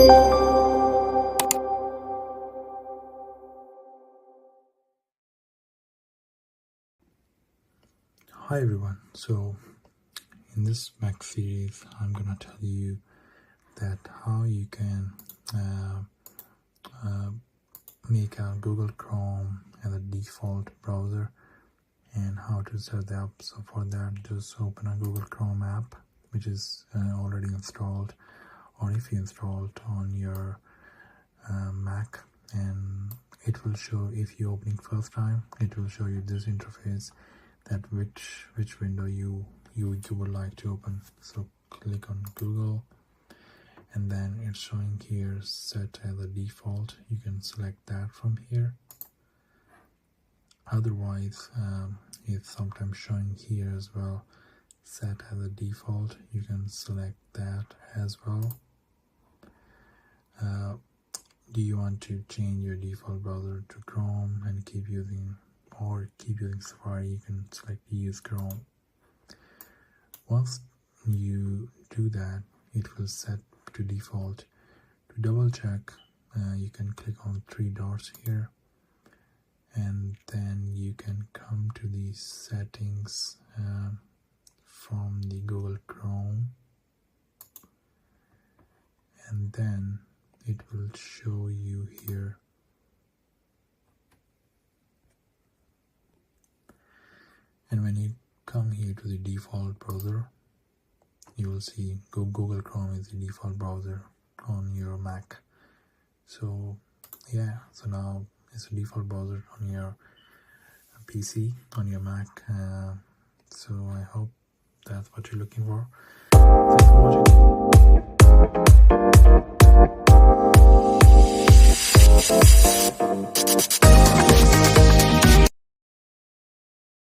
Hi everyone, so in this Mac series I'm gonna tell you that how you can make a Google Chrome as a default browser and how to set that up. So for that, just open a Google Chrome app which is already installed, or if you installed on your Mac, and it will show, if you opening first time, it will show you this interface, that which window you would like to open. So click on Google, and then it's showing here set as a default. You can select that from here. Otherwise, it's sometimes showing here as well, set as a default. You can select that as well. Do you want to change your default browser to Chrome and keep using Safari? You can select use Chrome. Once you do that, it will set to default. To double check, you can click on three dots here, and then you can come to the settings from the Google Chrome, and then it will show you here and when you come here to the default browser, you will see Google Chrome is the default browser on your Mac. So yeah, so now it's a default browser on your PC, on your Mac. So I hope that's what you're looking for. Thanks for watching.